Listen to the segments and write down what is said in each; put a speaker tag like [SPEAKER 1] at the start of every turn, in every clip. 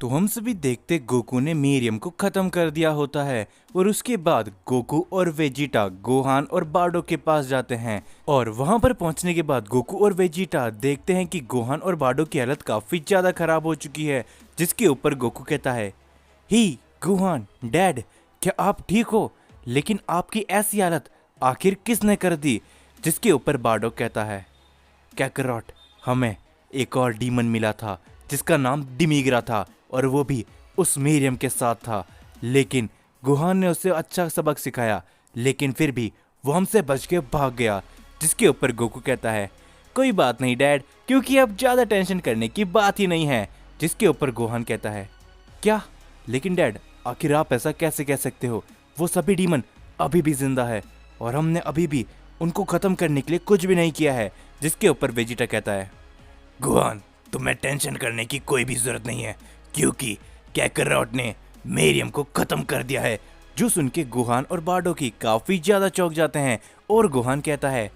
[SPEAKER 1] तो हम सभी देखते गोकू ने मीरियम को खत्म कर दिया होता है और उसके बाद गोकू और वेजिटा गोहान और बार्डो के पास जाते हैं और वहां पर पहुंचने के बाद गोकू और वेजिटा देखते हैं कि गोहान और बार्डो की हालत काफी ज्यादा खराब हो चुकी है। जिसके ऊपर गोकू कहता है, ही गोहान डैड, क्या आप ठीक हो? लेकिन आपकी ऐसी हालत आखिर किसने कर दी? जिसके ऊपर बार्डो कहता है, कैकरॉट, हमें एक और डीमन मिला था जिसका नाम डिमिग्रा था और वो भी उस मीरियम के साथ था। लेकिन गुहान ने उसे अच्छा सबक सिखाया, लेकिन फिर भी वो हमसे बच के भाग गया। जिसके ऊपर गोकू कहता है, कोई बात नहीं डैड, क्योंकि अब ज़्यादा टेंशन करने की बात ही नहीं है। जिसके ऊपर गोहान कहता है, क्या? लेकिन डैड, आखिर आप ऐसा कैसे कह सकते हो? वो सभी डीमन अभी भी जिंदा है और हमने अभी भी उनको ख़त्म करने के लिए कुछ भी नहीं किया है। जिसके ऊपर वेजिटा कहता है, गुहान, तुम्हें टेंशन करने की कोई भी जरूरत नहीं है, क्योंकि कैकरॉट ने मीरियम को खत्म कर दिया है। जो सुन के गुहान और बार्डो की काफी ज्यादा चौंक जाते हैं और गुहान कहता है,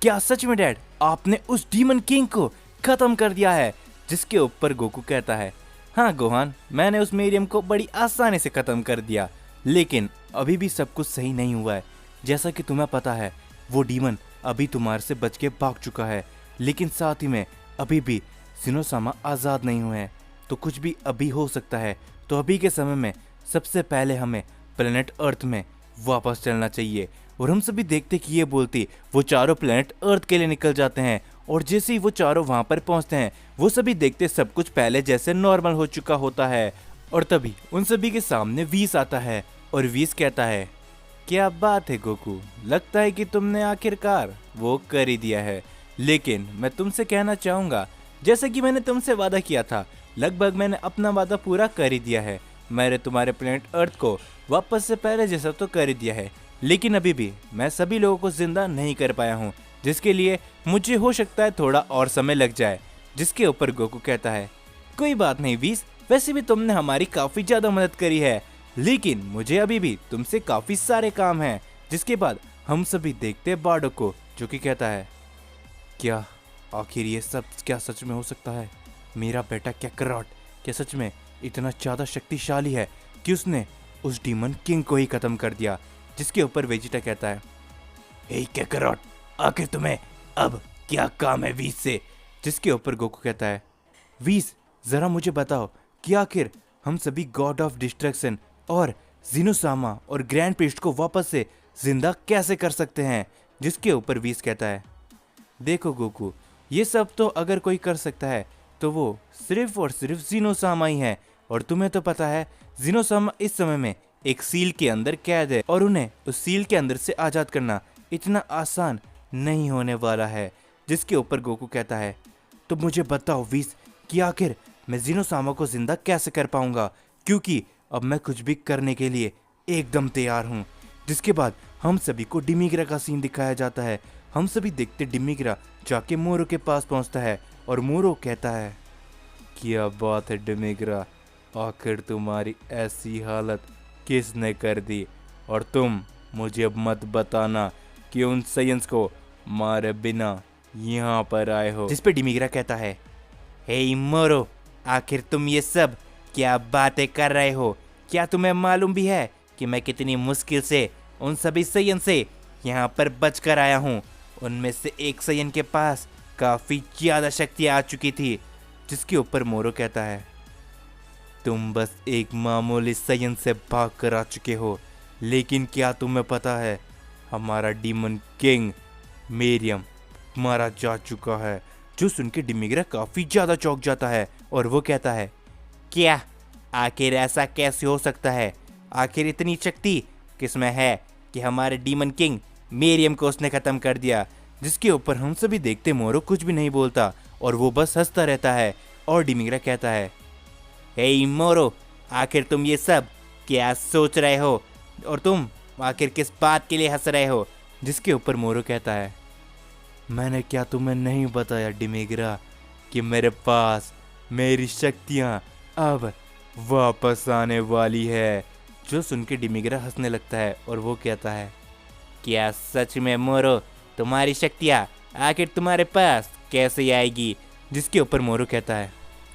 [SPEAKER 1] क्या सच में डैड, आपने उस डीमन किंग को खत्म कर दिया है? जिसके ऊपर गोकू कहता है, हाँ गुहान, मैंने उस मीरियम को बड़ी आसानी से खत्म कर दिया, लेकिन अभी भी सब कुछ सही नहीं हुआ है। जैसा कि तुम्हें पता है, वो डीमन अभी तुम्हारे से बच के भाग चुका है, लेकिन साथ ही में अभी भी जिनोसामा आज़ाद नहीं हुए हैं। तो कुछ भी अभी हो सकता है। तो अभी के समय में सबसे पहले हमें प्लेनेट अर्थ में वापस चलना चाहिए। और हम सभी देखते कि ये बोलती वो चारों प्लेनेट अर्थ के लिए निकल जाते हैं। और जैसे ही वो चारों वहाँ पर पहुँचते हैं, वो सभी देखते सब कुछ पहले जैसे नॉर्मल हो चुका होता है। और तभी उन सभी के सामने वीस आता है और वीस कहता है, क्या बात है गोकू, लगता है कि तुमने आखिरकार वो कर ही दिया है। लेकिन मैं तुमसे कहना चाहूँगा, जैसे कि मैंने तुमसे वादा किया था, लगभग मैंने अपना वादा पूरा कर ही दिया है। मैंने तुम्हारे प्लेनेट अर्थ को वापस से पहले जैसा तो कर ही दिया है, लेकिन अभी भी मैं सभी लोगों को जिंदा नहीं कर पाया हूँ, जिसके लिए मुझे हो सकता है थोड़ा और समय लग जाए। जिसके ऊपर गोकू कहता है, कोई बात नहीं वीस, वैसे भी तुमने हमारी काफ़ी ज़्यादा मदद करी है, लेकिन मुझे अभी भी तुमसे काफ़ी सारे काम हैं। जिसके बाद हम सभी देखते हैं बार्डो को, जो कि कहता है, क्या आखिर ये सब क्या सच में हो सकता है? मेरा बेटा कैकरॉट क्या सच में इतना ज़्यादा शक्तिशाली है कि उसने उस डीमन किंग को ही खत्म कर दिया? जिसके ऊपर वेजिटा कहता है, हे कैकरॉट, आखिर तुम्हें अब क्या काम है वीस से? जिसके ऊपर गोकू कहता है, वीस, जरा मुझे बताओ कि आखिर हम सभी गॉड ऑफ डिस्ट्रक्शन और जिनोसामा और ग्रैंड प्रीस्ट को वापस से जिंदा कैसे कर सकते हैं? जिसके ऊपर वीस कहता है, देखो गोकू, ये सब तो अगर कोई कर सकता है तो वो सिर्फ और सिर्फ जिनोसामा ही है। और तुम्हें तो पता है, जिनोसामा इस समय में एक सील के अंदर कैद है और उन्हें उस सील के अंदर से आज़ाद करना इतना आसान नहीं होने वाला है। जिसके ऊपर गोकू कहता है, तो मुझे बताओ वीस कि आखिर मैं जिनोसामा को जिंदा कैसे कर पाऊंगा, क्योंकि अब मैं कुछ भी करने के लिए एकदम तैयार हूँ। जिसके बाद हम सभी को डिमिग्रा का सीन दिखाया जाता है। हम सभी देखते डिमिग्रा जाके मोरो के पास पहुंचता है और मोरो कहता है, क्या बात है डिमिग्रा, आखिर तुम्हारी ऐसी हालत किसने कर दी? और तुम मुझे अब मत बताना कि उन साइंस को मारे बिना यहाँ पर आए हो। जिस पे डिमिग्रा कहता है, हे मोरो, आखिर तुम ये सब क्या बातें कर रहे हो? क्या तुम्हें मालूम भी है कि मैं कितनी मुश्किल से उन सभी साइंस से यहाँ पर बच कर आया हूँ? उनमें से एक सयन के पास काफ़ी ज़्यादा शक्ति आ चुकी थी। जिसके ऊपर मोरो कहता है, तुम बस एक मामूली सयन से भाग कर आ चुके हो, लेकिन क्या तुम्हें पता है, हमारा डीमन किंग मीरियम मारा जा चुका है। जो सुन के डिमिग्रा काफ़ी ज़्यादा चौंक जाता है और वो कहता है, क्या? आखिर ऐसा कैसे हो सकता है? आखिर इतनी शक्ति किसमें है कि हमारे डीमन किंग मीरियम को उसने खत्म कर दिया? जिसके ऊपर हम सभी देखते मोरो कुछ भी नहीं बोलता और वो बस हंसता रहता है। और डिमिग्रा कहता है, हे मोरो, आखिर तुम ये सब क्या सोच रहे हो और तुम आखिर किस बात के लिए हंस रहे हो? जिसके ऊपर मोरो कहता है, मैंने क्या तुम्हें नहीं बताया डिमिग्रा कि मेरे पास मेरी शक्तियाँ अब वापस आने वाली है? जो सुन के डिमिग्रा हंसने लगता है और वो कहता है, क्या सच में मोरो, तुम्हारी शक्तियाँ आखिर तुम्हारे पास कैसे आएगी? जिसके ऊपर मोरो कहता है,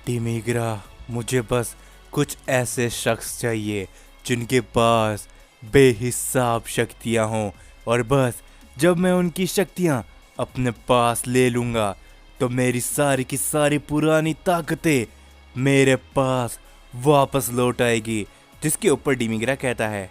[SPEAKER 1] डिमिग्रा, मुझे बस कुछ ऐसे शख्स चाहिए जिनके पास बेहिसाब शक्तियाँ हों, और बस जब मैं उनकी शक्तियाँ अपने पास ले लूँगा तो मेरी सारी की सारी पुरानी ताकतें मेरे पास वापस लौट आएगी। जिसके ऊपर डिमिग्रा कहता है,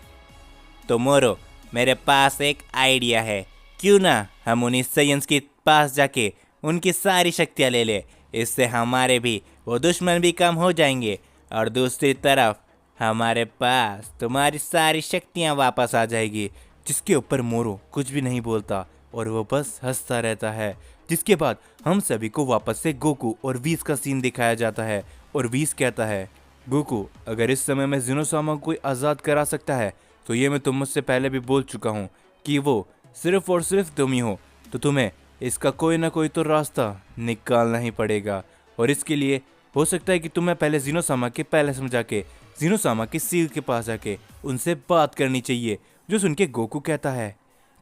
[SPEAKER 1] तो मोरो, मेरे पास एक आइडिया है, क्यों ना हम उन्हीं साइंस के पास जाके उनकी सारी शक्तियाँ ले ले। इससे हमारे भी वो दुश्मन भी कम हो जाएंगे, और दूसरी तरफ हमारे पास तुम्हारी सारी शक्तियाँ वापस आ जाएगी। जिसके ऊपर मोरो कुछ भी नहीं बोलता और वो बस हंसता रहता है। जिसके बाद हम सभी को वापस से गोकू और वीस का सीन दिखाया जाता है, और वीस कहता है, गोकू, अगर इस समय में जिनोसामा को आज़ाद करा सकता है तो ये मैं तुम मुझसे पहले भी बोल चुका हूँ कि वो सिर्फ और सिर्फ तुम ही हो, तो तुम्हें इसका कोई ना कोई तो रास्ता निकालना ही पड़ेगा। और इसके लिए हो सकता है कि तुम्हें पहले जिनोसामा के पैलेस में जाके जिनोसामा के सील के पास जाके उनसे बात करनी चाहिए। जो सुन के गोकू कहता है,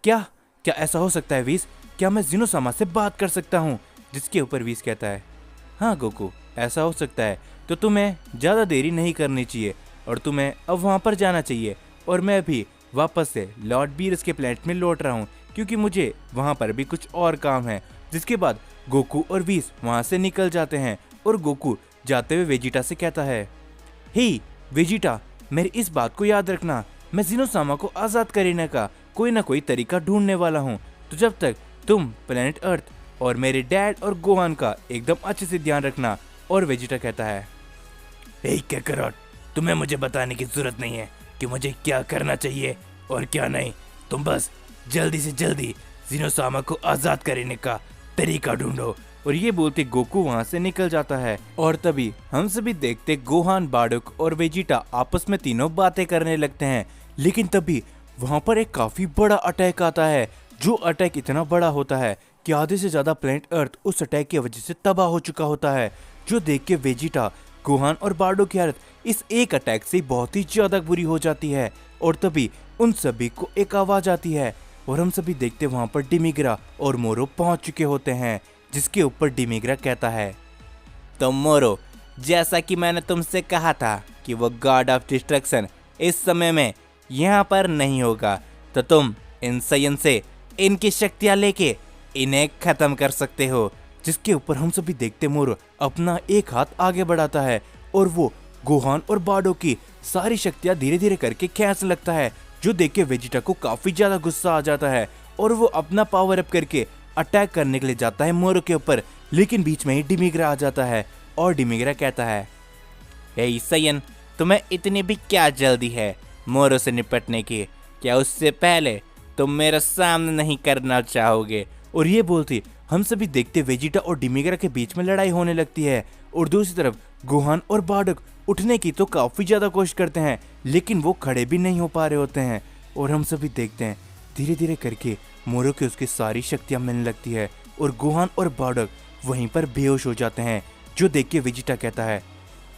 [SPEAKER 1] क्या क्या ऐसा हो सकता है वीस? क्या मैं जिनोसामा से बात कर सकता हूँ? जिसके ऊपर वीस कहता है, हाँ गोकू, ऐसा हो सकता है, तो तुम्हें ज़्यादा देरी नहीं करनी चाहिए और तुम्हें अब वहाँ पर जाना चाहिए। और मैं भी वापस से लॉर्ड बीरस के प्लेनेट में लौट रहा हूँ क्योंकि मुझे वहाँ पर भी कुछ और काम है। जिसके बाद गोकू और वीस वहाँ से निकल जाते हैं, और गोकू जाते हुए वेजिटा से कहता है, हे वेजिटा, मेरी इस बात को याद रखना, मैं जिनोसामा को आज़ाद करने का कोई ना कोई तरीका ढूंढने वाला हूँ। तो जब तक तुम प्लेनेट अर्थ और मेरे डैड और गोहान का एकदम अच्छे से ध्यान रखना। और वेजिटा कहता है, हे काकारोट, तुम्हें मुझे बताने की जरूरत नहीं है कि मुझे क्या करना चाहिए और क्या नहीं। तुम बस जल्दी से जल्दी जिनोसामा को आज़ाद करने का तरीका ढूंढो। और ये बोलते गोकू वहाँ से निकल जाता है। और तभी हम सभी देखते गोहान, बार्डोक और वेजिटा आपस में तीनों बातें करने लगते हैं। लेकिन तभी वहाँ पर एक काफी बड़ा अटैक आता है, जो अटैक इतना बड़ा होता है कि आधे से ज्यादा प्लेनेट अर्थ उस अटैक की वजह से तबाह हो चुका होता है। जो देख के वेजिटा, गोहान और बार्डोक की हालत इस एक अटैक से बहुत ही ज्यादा बुरी हो जाती है। और तभी उन सभी को एक आवाज आती है, और हम सभी देखते वहाँ पर डिमिग्रा और मोरो पहुंच चुके होते हैं। जिसके ऊपर डिमिग्रा कहता है, तो मोरो, जैसा कि मैंने तुमसे कहा था कि वो गॉड ऑफ डिस्ट्रक्शन इस समय में यहाँ पर नहीं होगा, तो तुम इन साइंस से इनकी शक्तियाँ लेके इन्हें खत्म कर सकते हो। जिसके ऊपर हम सभी देखते मोरो अपना एक हाथ आगे बढ़ाता है, और वो गोहान और बार्डोक की सारी शक्तियाँ धीरे धीरे करके खींचने लगता है। जो देख के वेजिटा को काफी ज्यादा गुस्सा आ जाता है, और वो अपना पावर अप करके अटैक करने के लिए जाता है मोरो के ऊपर। लेकिन बीच में ही डिमिग्रा आ जाता है, और डिमिग्रा कहता है, हे सायन, तुम्हें इतनी भी क्या जल्दी है मोरो से निपटने की? क्या उससे पहले तुम मेरा सामना नहीं करना चाहोगे? और ये बोलती हम सभी देखते वेजिटा और डिमिग्रा के बीच में लड़ाई होने लगती है। और दूसरी तरफ गोहान और बार्डोक उठने की तो काफी ज्यादा कोशिश करते हैं, लेकिन वो खड़े भी नहीं हो पा रहे होते हैं। और हम सभी देखते हैं धीरे धीरे करके मोरो के उसकी सारी शक्तियां मिलने लगती है, और गोहान और बार्डोक वहीं पर बेहोश हो जाते हैं। जो देख के वेजिटा कहता है,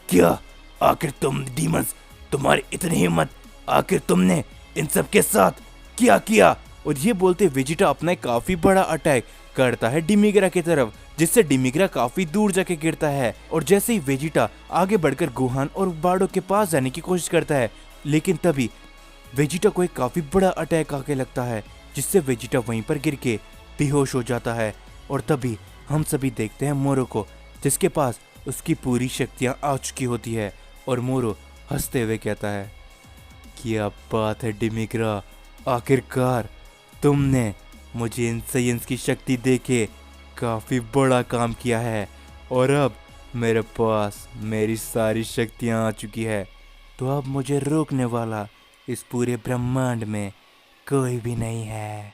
[SPEAKER 1] क्या आखिर तुम डीमंस, तुम्हारी इतनी हिम्मत, आखिर तुमने इन सब के साथ क्या किया? और ये बोलते वेजिटा अपना एक काफी बड़ा अटैक करता है डिमिग्रा की तरफ, जिससे डिमिग्रा काफी दूर जाके गिरता है। और जैसे ही वेजिटा आगे बढ़कर गोहान और बार्डोक के पास जाने की कोशिश करता है, लेकिन तभी वेजिटा को एक काफी बड़ा अटैक आके लगता है, जिससे वेजिटा वहीं पर गिर के बेहोश हो जाता है। और तभी हम सभी देखते हैं मोरो को, जिसके पास उसकी पूरी शक्तियां आ चुकी होती है। और मोरो हंसते हुए कहता है, क्या बात है डिमिग्रा, आखिरकार तुमने मुझे इन साइंस की शक्ति देके काफी बड़ा काम किया है, और अब मेरे पास मेरी सारी शक्तियां आ चुकी है, तो अब मुझे रोकने वाला इस पूरे ब्रह्मांड में कोई भी नहीं है।